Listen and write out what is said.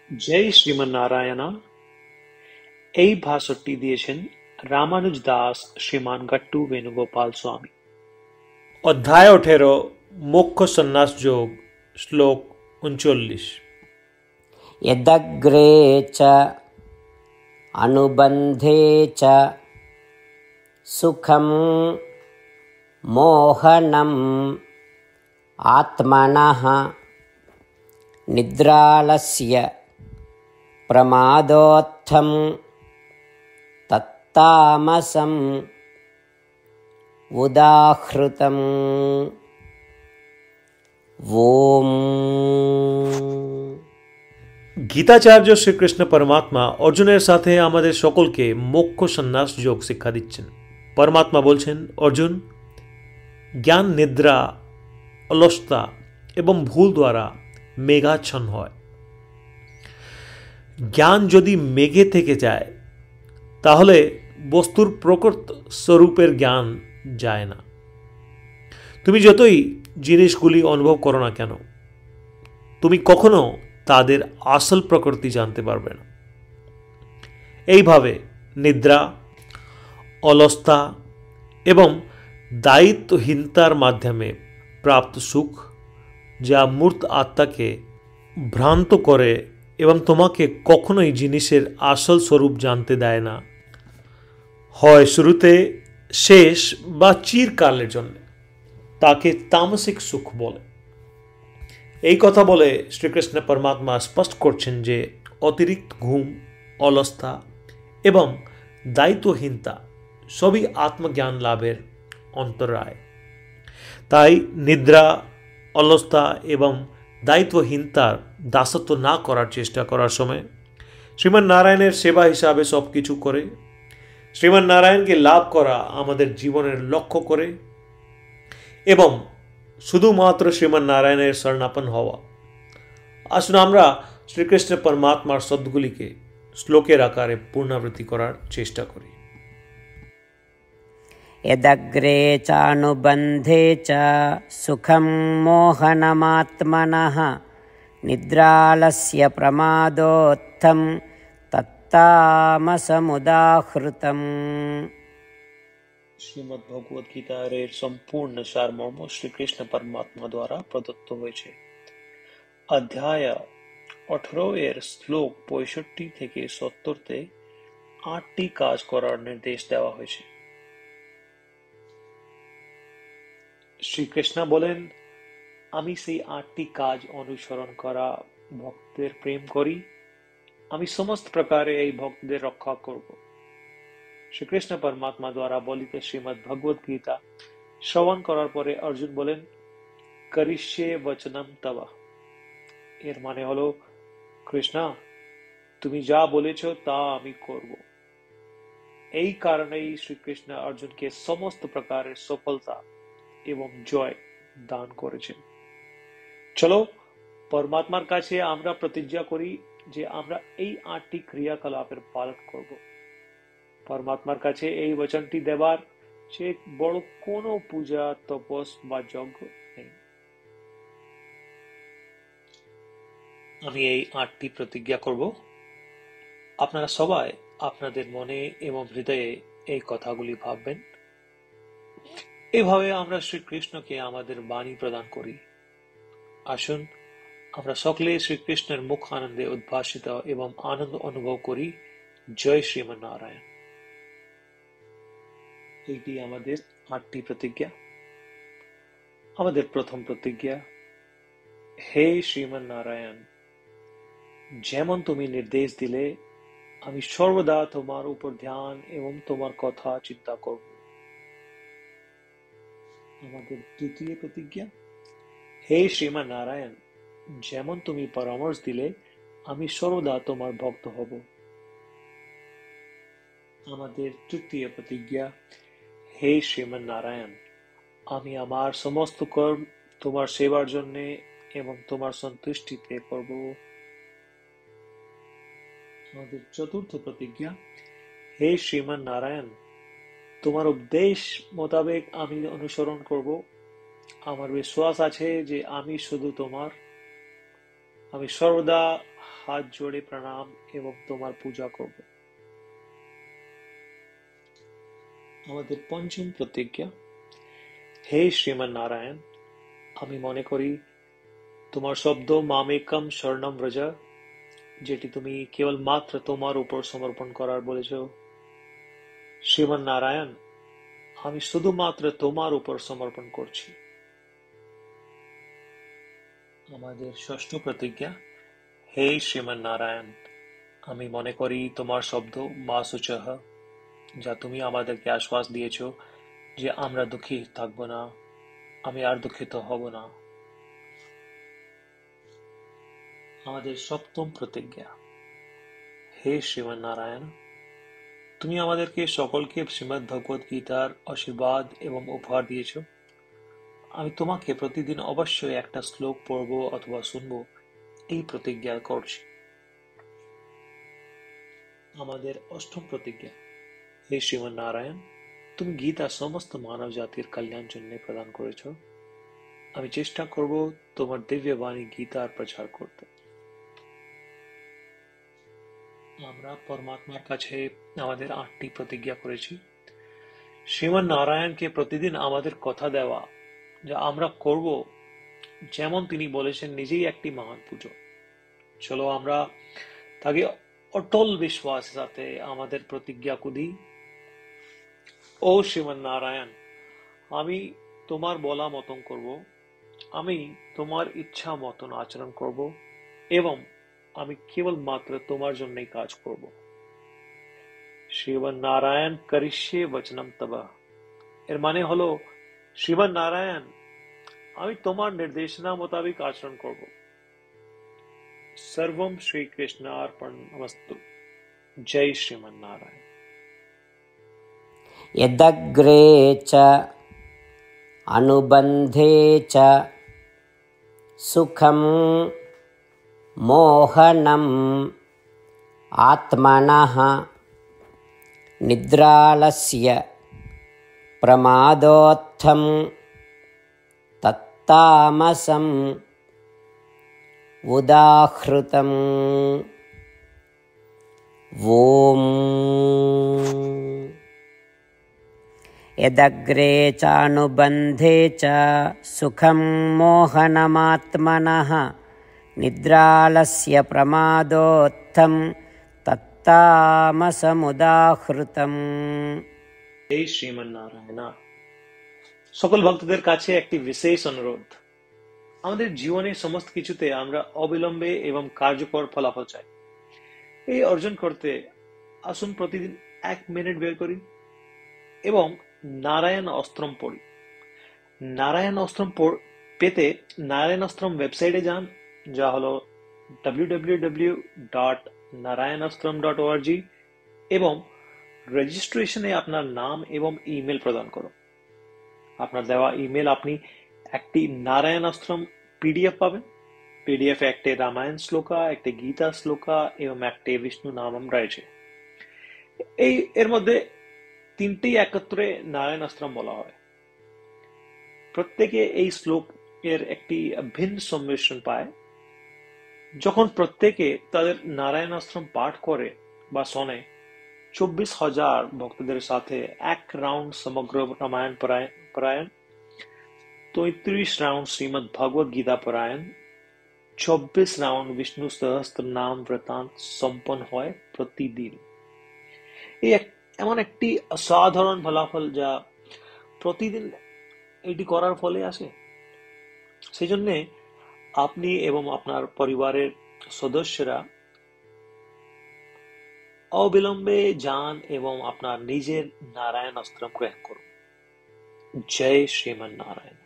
জয় শ্রীমন্নারায়ণা। এই ভাষণটি দিয়েছেন রামানুজ দাস শ্রীমান গট্টু বেণুগোপাল স্বামী। অধ্যায় 18 মোক্ষ সন্ন্যাস যোগ শ্লোক 39। यदग्रे च अनुबन्धे च सुखं मोहनम् आत्मनः निद्रालस्य प्रमादोत्थं तत्तामसम् उदाहृतम्। ॐ গীতাচার্য শ্রীকৃষ্ণ পরমাত্মা অর্জুনের সাথে আমাদের সকলকে মোক্ষ সন্ন্যাস যোগ শিক্ষা দিচ্ছেন। পরমাত্মা বলছেন, অর্জুন, জ্ঞান নিদ্রা, অলসতা এবং ভুল দ্বারা মেঘাচ্ছন্ন হয়। জ্ঞান যদি মেঘে থেকে যায় তাহলে বস্তুর প্রকৃত স্বরূপের জ্ঞান যায় না। তুমি যতই জিনিসগুলি অনুভব করো না কেন, তুমি কখনো তাদের আসল প্রকৃতি জানতে পারবে না। এইভাবে নিদ্রা, অলসতা এবং দায়িত্বহীনতার মাধ্যমে প্রাপ্ত সুখ, যা মূর্ত আত্মাকে ভ্রান্ত করে এবং তোমাকে কখনোই জিনিসের আসল স্বরূপ জানতে দেয় না, হয় শুরুতে, শেষ বা চিরকালের জন্য, তাকে তামসিক সুখ বলে। এই কথা বলে শ্রীকৃষ্ণ পরমাত্মা স্পষ্ট করছেন যে অতিরিক্ত ঘুম, অলসতা এবং দায়িত্বহীনতা সবই আত্মজ্ঞান লাভের অন্তরায়। তাই নিদ্রা, অলসতা এবং দায়িত্বহীনতার দাসত্ব না করার চেষ্টা করার সময় শ্রীমান নারায়ণের সেবা হিসাবে সব কিছু করে শ্রীমান নারায়ণকে লাভ করা আমাদের জীবনের লক্ষ্য করে এবং শুধুমাত্র শ্রীমান নারায়ণের শরণাপন্ন হওয়া। আসুন আমরা শ্রীকৃষ্ণ পরমাত্মার শব্দগুলিকে শ্লোকের আকারে পুনরাবৃত্তি করার চেষ্টা করি। यदग्रे चानुबन्धे च सुखं मोहनमात्मनः निद्रालस्य प्रमादोत्थं तत्तामसमुदाहृतम्। শ্রীমদ্ ভগবদ গীতার এর সম্পূর্ণ সারমর্ম শ্রীকৃষ্ণ পরমাত্মা দ্বারা প্রদত্ত হয়েছে। অধ্যায় 18 এর শ্লোক 65 থেকে 70-তে 8টি কাজ করার নির্দেশ দেওয়া হয়েছে। শ্রীকৃষ্ণ বলেন, আমি সেই 8টি কাজ অনুসরণ করা ভক্তদের প্রেম করি। আমি সমস্ত প্রকারে এই ভক্তদের রক্ষা করব। শ্রীকৃষ্ণ পরমাত্মা দ্বারা বলিত শ্রীমদ্ ভগবদ গীতা শ্রবণ করার পরে অর্জুন বলেন, করিষ্যে বচনম তব। এর মানে হলো, কৃষ্ণ, তুমি যা বলেছ তা আমি করব। এই কারণেই শ্রীকৃষ্ণ অর্জুনকে সমস্ত প্রকারের সফলতা এবং জয় দান করেছেন। চলো পরমাত্মার কাছে আমরা প্রতিজ্ঞা করি যে আমরা এই 8টি ক্রিয়াকলাপের পালন করব। পরমাত্মার কাছে এই বচনটি দেবার চেয়ে বড় কোনো পূজা, তপস বা যজ্ঞ নেই। আমি এই 8টি প্রতিজ্ঞা করব। আপনারা সবাই আপনাদের মনে এবং হৃদয়ে এই কথাগুলি ভাববেন। এভাবে আমরা শ্রীকৃষ্ণকে আমাদের বাণী প্রদান করি। আসুন আমরা সকলে শ্রীকৃষ্ণের মুখ আনন্দে উদ্ভাসিত এবং আনন্দ অনুভব করি। জয় শ্রীমন্নারায়ণ। এইটি আমাদের 8টি প্রতিজ্ঞা। আমাদের প্রথম প্রতিজ্ঞা, হে শ্রীমন্নারায়ণ, যেমন তুমি নির্দেশ দিলে আমি সর্বদা তোমার উপর ধ্যান এবং তোমার কথা চিন্তা করব। আমাদের দ্বিতীয় প্রতিজ্ঞা, হে শ্রীমান নারায়ণ, যেমন তুমি পরামর্শ দিলে আমি সর্বদা তোমার ভক্ত হব। আমাদের তৃতীয় প্রতিজ্ঞা, হে শ্রীমান নারায়ণ, আমি আমার সমস্ত কর্ম তোমার সেবার জন্য এবং তোমার সন্তুষ্টিতে করব। আমাদের চতুর্থ প্রতিজ্ঞা, হে শ্রীমান নারায়ণ, তোমার উপদেশ মোতাবেক আমি অনুসরণ করব। আমার বিশ্বাস আছে যে আমি শুধু তোমার। আমি সর্বদা হাত জোড়ে প্রণাম এবং তোমার পূজা করব। আমাদের পঞ্চম প্রতিজ্ঞা। হে শ্রীমান নারায়ণ, আমি মনে করি তোমার শব্দ মামেকম শরণম ব্রজ, যেটি তুমি কেবল মাত্র তোমার উপর সমর্পণ করার বলেছ। শ্রীমান নারায়ণ, আমি শুধুমাত্র তোমার উপর সমর্পণ করছি। আমাদের ষষ্ঠ প্রতিজ্ঞা। হে শ্রীমান নারায়ণ, আমি মনে করি তোমার শব্দ মা শুচঃ, যা তুমি আমাদেরকে আশ্বাস দিয়েছ যে আমরা দুঃখী থাকব না, আমি আর দুঃখিত হব না। আমাদের সপ্তম প্রতিজ্ঞা। হে শ্রীমান নারায়ণ, তুমি আমাদেরকে সকলকে শ্রীমদ্ ভগবদ গীতার আশীর্বাদ এবং উপহার দিয়েছ। আমি তোমাকে প্রতিদিন অবশ্যই একটা শ্লোক পড়ব অথবা শুনব, এই প্রতিজ্ঞা করছি। আমাদের অষ্টম প্রতিজ্ঞা। হে শ্রীমান নারায়ণ, তুমি গীতা সমস্ত মানব জাতির কল্যাণ জন্য প্রদান করেছ। আমি চেষ্টা করব তোমার দিব্য বাণী গীতার প্রচার করতে। আমরা পরমাত্মার কাছে আমাদের 8টি প্রতিজ্ঞা করেছি। শ্রীমান নারায়ণকে প্রতিদিন আমাদের কথা দেওয়া, যা আমরা করব যেমন তিনি বলেছেন, নিজেই একটি মহান পুজো। চলো আমরা তাকে অটল বিশ্বাসের সাথে আমাদের প্রতিজ্ঞা দিই। ও শ্রীমান নারায়ণ, আমি তোমার বলা মতন করব, আমি তোমার ইচ্ছা মতন আচরণ করব এবং আমি কেবল মাত্র তোমার জন্যই কাজ করব। শ্রীমান নারায়ণ করিষ্যে বচনম তব, এর মানে হলো, শ্রীমান নারায়ণ, আমি তোমার নির্দেশনা মোতাবেক আচরণ করব। সর্বম শ্রীকৃষ্ণার্পণমস্তু। জয় শ্রীমান নারায়ণ। यदग्रे च अनुबन्धे च सुखं मोहनम् आत्मनः निद्रालस्य प्रमादोत्थं तत्तामसम् उदाहृतम्। ॐ यदग्रे चानुबन्धे च सुखं मोहनमात्मनः निद्रालस्य प्रमादोत्थं तत्तामसमुदाहृतम्। এই শ্রীমান নারায়ণ। সকল ভক্তদের কাছে একটি বিশেষ অনুরোধ। আমাদের জীবনে সমস্ত কিছুতে আমরা অবিলম্বে এবং কার্যকর ফলাফল চাই। এই অর্জন করতে আসুন প্রতিদিন 1 মিনিট বের করি এবং নারায়ণ অস্ত্রম পড়ি। নারায়ণ অস্ত্রম পেতে নারায়ণ অস্ত্রম ওয়েবসাইটে যান, যা হলো www.narayanastram.org, এবং রেজিস্ট্রেশনে আপনার নাম এবং ইমেল প্রদান করুন। আপনার দেওয়া ইমেল আপনি একটি নারায়ণ অস্ত্রম পিডিএফ পাবেন। পিডিএফ একটি রামায়ণ শ্লোকা, একটি গীতা শ্লোকা এবং একটি বিষ্ণু নামম রয়েছে। এর মধ্যে 3টি একত্রে নারায়ণ অস্ত্রম বলা হয়। প্রত্যেকে এই শ্লোকের একটি ভিন্ন সম্মিশ্রণ পায়। যখন প্রত্যেকে তাদের নারায়ণ অস্ত্রম পাঠ করে বা শোনে, 24,000 ভক্তদের সাথে 1 রাউন্ড সমগ্র রামায়ণ পারায়ণ, 33 রাউন্ড শ্রীমদ্ ভগবদ গীতা পারায়ণ, 24 রাউন্ড বিষ্ণু সহস্র নাম বৃত্তান্ত সম্পন্ন হয় প্রতিদিন। এই এমন একটি অসাধারণ ফলাফল যা প্রতিদিন এটি করার ফলে আসে। সেই জন্য আপনি এবং আপনার পরিবারের সদস্যরা অবিলম্বে যান এবং আপনার নিজের নারায়ণ অস্ত্রম গ্রহণ করুন। জয় শ্রীমান নারায়ণ।